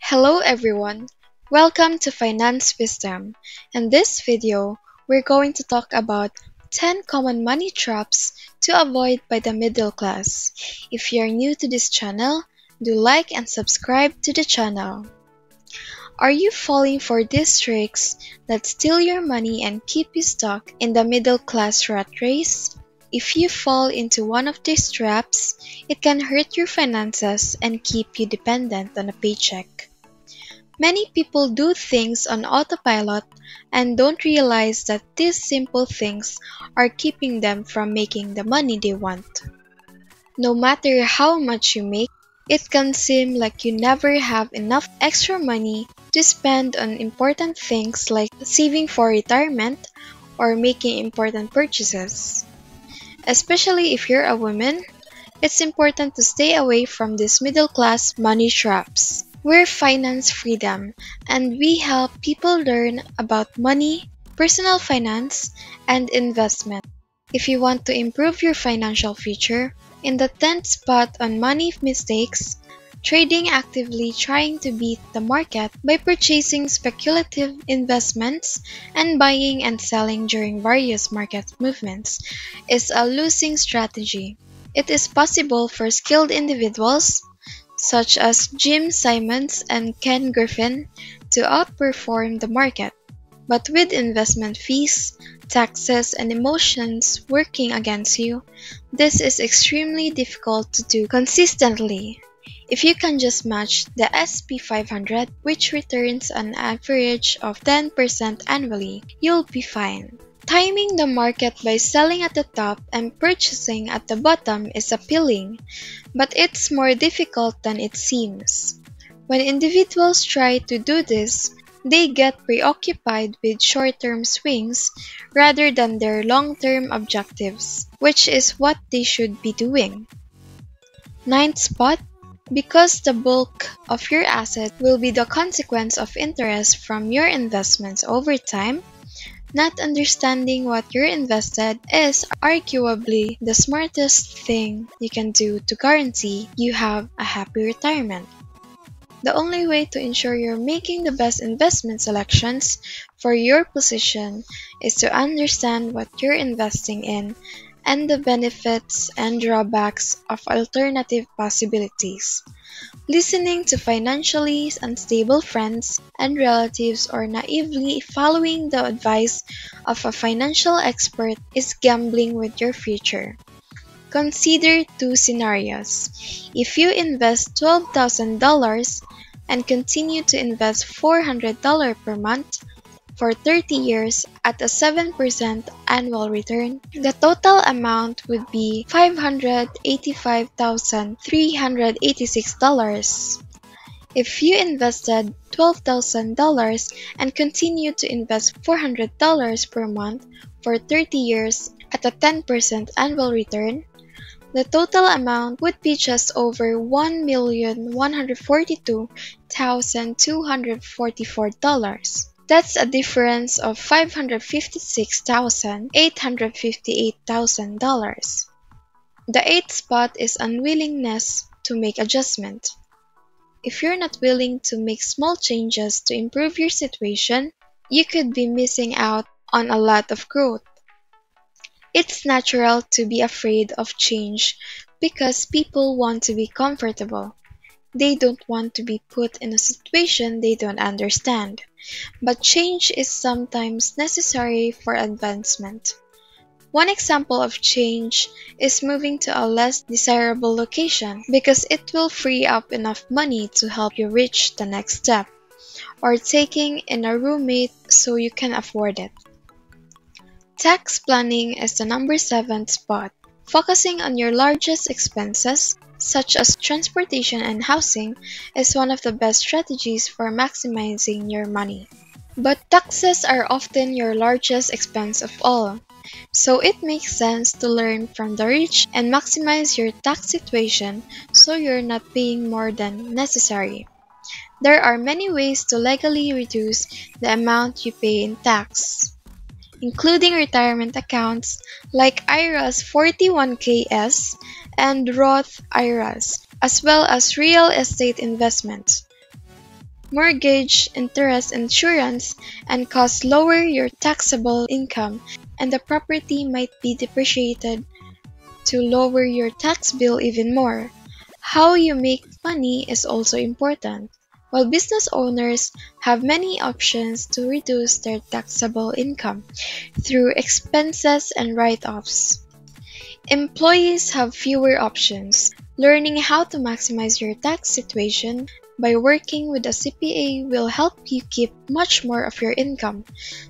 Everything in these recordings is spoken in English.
Hello everyone, welcome to Finance Wisdom. In this video, we're going to talk about 10 common money traps to avoid by the middle class. If you're new to this channel, do like and subscribe to the channel. Are you falling for these tricks that steal your money and keep you stuck in the middle class rat race? If you fall into one of these traps, it can hurt your finances and keep you dependent on a paycheck. Many people do things on autopilot and don't realize that these simple things are keeping them from making the money they want. No matter how much you make, it can seem like you never have enough extra money to spend on important things like saving for retirement or making important purchases. Especially if you're a woman, it's important to stay away from these middle-class money traps. We're Finance Freedom, and we help people learn about money, personal finance, and investment. If you want to improve your financial future, in the 10th spot on money mistakes, trading actively trying to beat the market by purchasing speculative investments and buying and selling during various market movements is a losing strategy. It is possible for skilled individuals such as Jim Simons and Ken Griffin, to outperform the market. But with investment fees, taxes, and emotions working against you, this is extremely difficult to do consistently. If you can just match the SP 500, which returns an average of 10% annually, you'll be fine. Timing the market by selling at the top and purchasing at the bottom is appealing, but it's more difficult than it seems. When individuals try to do this, they get preoccupied with short-term swings rather than their long-term objectives, which is what they should be doing. 9th spot, because the bulk of your asset will be the consequence of interest from your investments over time, not understanding what you're invested is arguably the smartest thing you can do to guarantee you have a happy retirement. The only way to ensure you're making the best investment selections for your position is to understand what you're investing in and the benefits and drawbacks of alternative possibilities. Listening to financially unstable friends and relatives or naively following the advice of a financial expert is gambling with your future. Consider two scenarios. If you invest $12,000 and continue to invest $400 per month for 30 years at a 7% annual return, the total amount would be $585,386. If you invested $12,000 and continue to invest $400 per month for 30 years at a 10% annual return, the total amount would be just over $1,142,244. That's a difference of $556,858,000. The 8th spot is unwillingness to make adjustment. If you're not willing to make small changes to improve your situation, you could be missing out on a lot of growth. It's natural to be afraid of change because people want to be comfortable. They don't want to be put in a situation they don't understand. But change is sometimes necessary for advancement. One example of change is moving to a less desirable location because it will free up enough money to help you reach the next step, or taking in a roommate so you can afford it. Tax planning is the number 7 spot. Focusing on your largest expenses, such as transportation and housing, is one of the best strategies for maximizing your money. But taxes are often your largest expense of all, so it makes sense to learn from the rich and maximize your tax situation so you're not paying more than necessary. There are many ways to legally reduce the amount you pay in tax, including retirement accounts like IRAs 41ks and Roth IRAs, as well as real estate investments. mortgage, interest, insurance, and costs lower your taxable income, and the property might be depreciated to lower your tax bill even more. How you make money is also important. While business owners have many options to reduce their taxable income through expenses and write-offs, employees have fewer options. Learning how to maximize your tax situation by working with a CPA will help you keep much more of your income,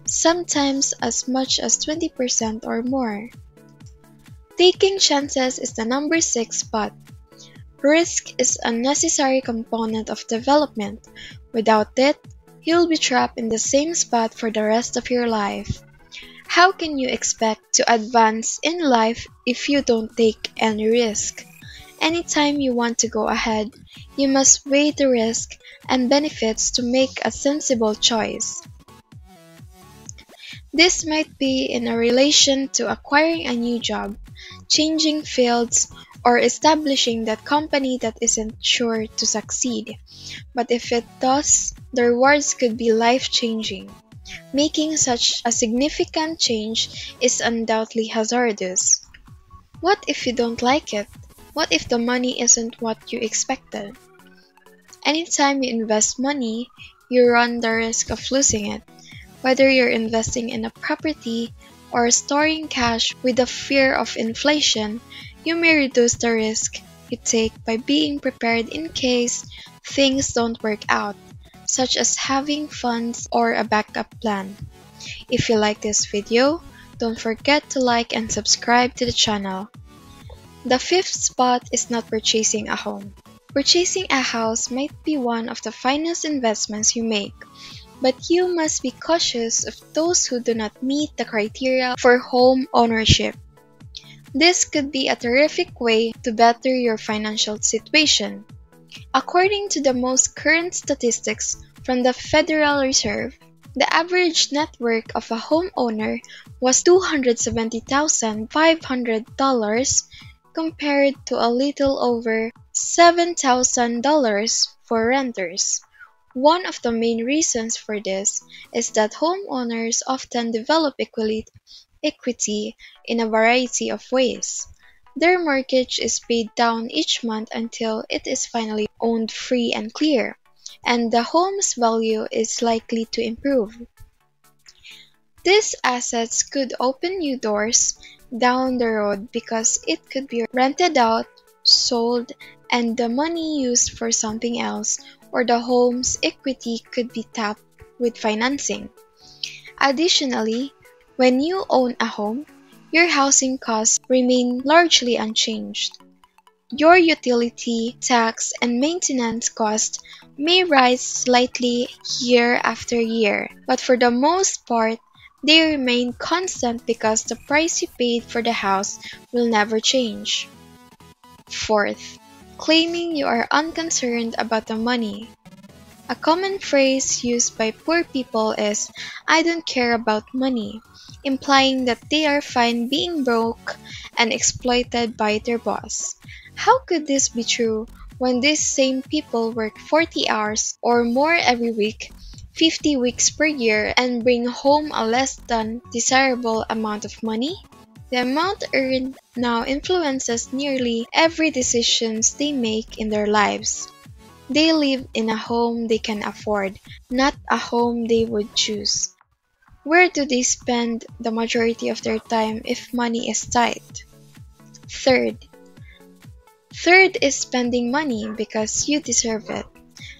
sometimes as much as 20% or more. Taking chances is the number 6 spot. Risk is a necessary component of development. Without it, you'll be trapped in the same spot for the rest of your life. How can you expect to advance in life if you don't take any risk? Anytime you want to go ahead, you must weigh the risk and benefits to make a sensible choice. This might be in a relation to acquiring a new job, changing fields, or establishing that company that isn't sure to succeed. But if it does, the rewards could be life-changing. Making such a significant change is undoubtedly hazardous. What if you don't like it? What if the money isn't what you expected? Anytime you invest money, you run the risk of losing it. Whether you're investing in a property or storing cash with the fear of inflation, you may reduce the risk you take by being prepared in case things don't work out, such as having funds or a backup plan. If you like this video, don't forget to like and subscribe to the channel. The 5th spot is not purchasing a home. Purchasing a house might be one of the finest investments you make, but you must be cautious of those who do not meet the criteria for home ownership. This could be a terrific way to better your financial situation. According to the most current statistics from the Federal Reserve, the average net worth of a homeowner was $270,500 compared to a little over $7,000 for renters. One of the main reasons for this is that homeowners often develop equity in a variety of ways. Their mortgage is paid down each month until it is finally owned free and clear, and the home's value is likely to improve. These assets could open new doors down the road because it could be rented out, sold, and the money used for something else, or the home's equity could be tapped with financing. Additionally, when you own a home, your housing costs remain largely unchanged. Your utility, tax, and maintenance costs may rise slightly year after year, but for the most part, they remain constant because the price you paid for the house will never change. 4th, claiming you are unconcerned about the money. A common phrase used by poor people is, "I don't care about money," implying that they are fine being broke and exploited by their boss. How could this be true when these same people work 40 hours or more every week, 50 weeks per year, and bring home a less than desirable amount of money? The amount earned now influences nearly every decision they make in their lives. They live in a home they can afford, not a home they would choose. Where do they spend the majority of their time if money is tight? Third is spending money because you deserve it.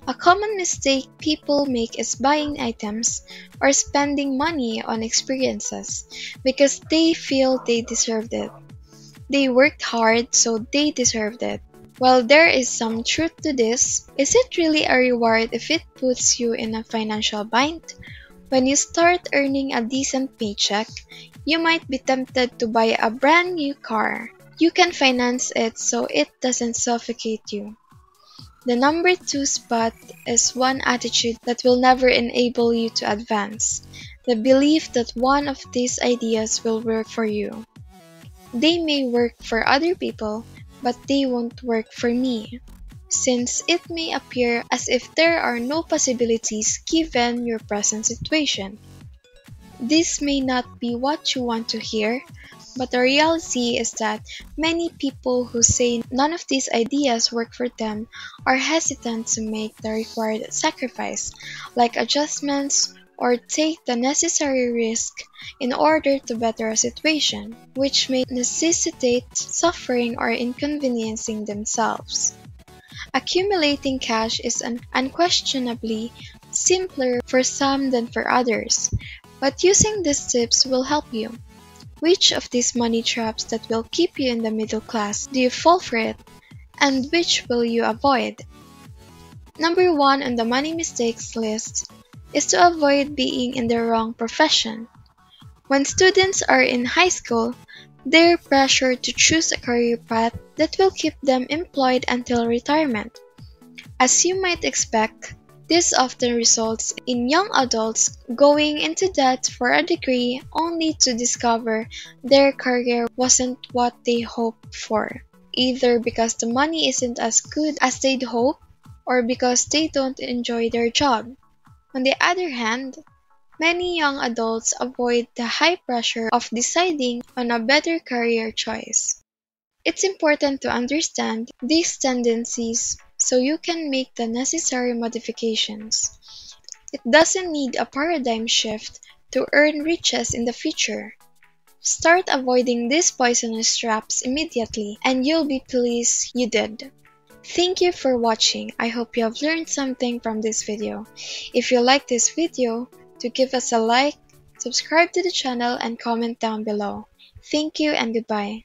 A common mistake people make is buying items or spending money on experiences because they feel they deserved it. They worked hard, so they deserved it. While there is some truth to this, is it really a reward if it puts you in a financial bind? When you start earning a decent paycheck, you might be tempted to buy a brand new car. You can finance it so it doesn't suffocate you. The number 2 spot is one attitude that will never enable you to advance: the belief that one of these ideas will work for you. They may work for other people, but they won't work for me. since it may appear as if there are no possibilities given your present situation. This may not be what you want to hear, but the reality is that many people who say none of these ideas work for them are hesitant to make the required sacrifice, like adjustments or take the necessary risk in order to better a situation, which may necessitate suffering or inconveniencing themselves. Accumulating cash is unquestionably simpler for some than for others, but using these tips will help you. Which of these money traps that will keep you in the middle class do you fall for it, and which will you avoid? Number 1 on the money mistakes list is to avoid being in the wrong profession. When students are in high school, they're pressured to choose a career path that will keep them employed until retirement. As you might expect, this often results in young adults going into debt for a degree only to discover their career wasn't what they hoped for, either because the money isn't as good as they'd hoped or because they don't enjoy their job. On the other hand, many young adults avoid the high pressure of deciding on a better career choice. It's important to understand these tendencies so you can make the necessary modifications. It doesn't need a paradigm shift to earn riches in the future. Start avoiding these poisonous traps immediately and you'll be pleased you did. Thank you for watching. I hope you have learned something from this video. If you like this video, do give us a like, subscribe to the channel and comment down below. Thank you and goodbye.